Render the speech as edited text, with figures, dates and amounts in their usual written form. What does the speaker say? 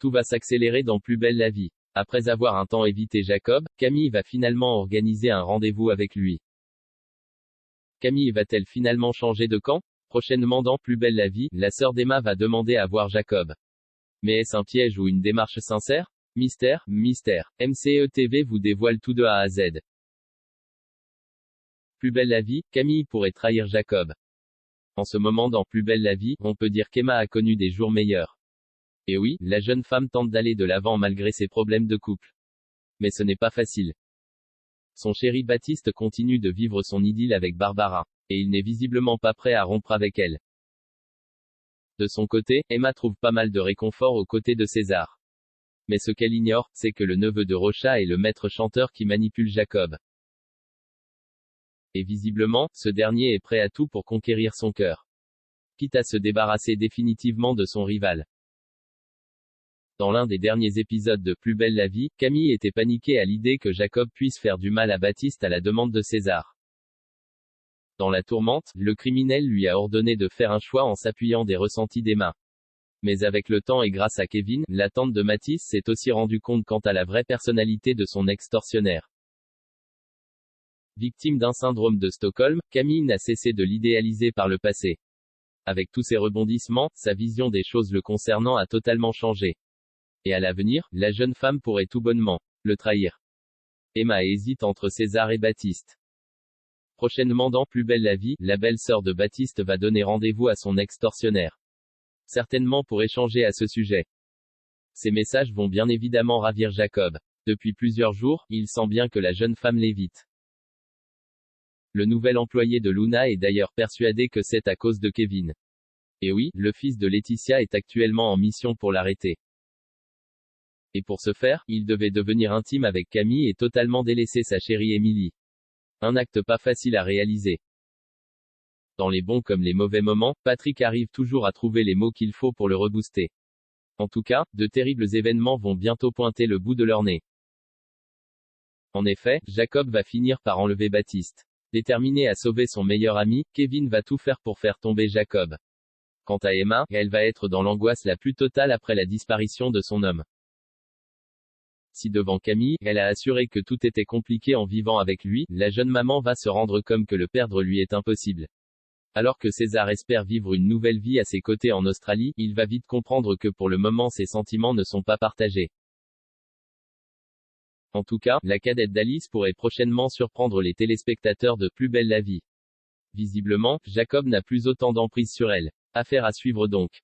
Tout va s'accélérer dans Plus belle la vie. Après avoir un temps évité Jacob, Camille va finalement organiser un rendez-vous avec lui. Camille va-t-elle finalement changer de camp? Prochainement dans Plus belle la vie, la sœur d'Emma va demander à voir Jacob. Mais est-ce un piège ou une démarche sincère? Mystère, mystère. MCE TV vous dévoile tout de A à Z. Plus belle la vie, Camille pourrait trahir Jacob. En ce moment dans Plus belle la vie, on peut dire qu'Emma a connu des jours meilleurs. Et oui, la jeune femme tente d'aller de l'avant malgré ses problèmes de couple. Mais ce n'est pas facile. Son chéri Baptiste continue de vivre son idylle avec Barbara. Et il n'est visiblement pas prêt à rompre avec elle. De son côté, Emma trouve pas mal de réconfort aux côtés de César. Mais ce qu'elle ignore, c'est que le neveu de Rocha est le maître chanteur qui manipule Jacob. Et visiblement, ce dernier est prêt à tout pour conquérir son cœur. Quitte à se débarrasser définitivement de son rival. Dans l'un des derniers épisodes de Plus belle la vie, Camille était paniquée à l'idée que Jacob puisse faire du mal à Baptiste à la demande de César. Dans la tourmente, le criminel lui a ordonné de faire un choix en s'appuyant des ressentis d'Emma. Mais avec le temps et grâce à Kevin, la tante de Mathis s'est aussi rendu compte quant à la vraie personnalité de son ex-tortionnaire. Victime d'un syndrome de Stockholm, Camille n'a cessé de l'idéaliser par le passé. Avec tous ses rebondissements, sa vision des choses le concernant a totalement changé. Et à l'avenir, la jeune femme pourrait tout bonnement le trahir. Emma hésite entre César et Baptiste. Prochainement dans Plus belle la vie, la belle-sœur de Baptiste va donner rendez-vous à son ex-tortionnaire. Certainement pour échanger à ce sujet. Ces messages vont bien évidemment ravir Jacob. Depuis plusieurs jours, il sent bien que la jeune femme l'évite. Le nouvel employé de Luna est d'ailleurs persuadé que c'est à cause de Kevin. Et oui, le fils de Laetitia est actuellement en mission pour l'arrêter. Et pour ce faire, il devait devenir intime avec Camille et totalement délaisser sa chérie Émilie. Un acte pas facile à réaliser. Dans les bons comme les mauvais moments, Patrick arrive toujours à trouver les mots qu'il faut pour le rebooster. En tout cas, de terribles événements vont bientôt pointer le bout de leur nez. En effet, Jacob va finir par enlever Baptiste. Déterminé à sauver son meilleur ami, Kevin va tout faire pour faire tomber Jacob. Quant à Emma, elle va être dans l'angoisse la plus totale après la disparition de son homme. Si devant Camille, elle a assuré que tout était compliqué en vivant avec lui, la jeune maman va se rendre compte que le perdre lui est impossible. Alors que César espère vivre une nouvelle vie à ses côtés en Australie, il va vite comprendre que pour le moment ses sentiments ne sont pas partagés. En tout cas, la cadette d'Alice pourrait prochainement surprendre les téléspectateurs de Plus belle la vie. Visiblement, Jacob n'a plus autant d'emprise sur elle. Affaire à suivre donc.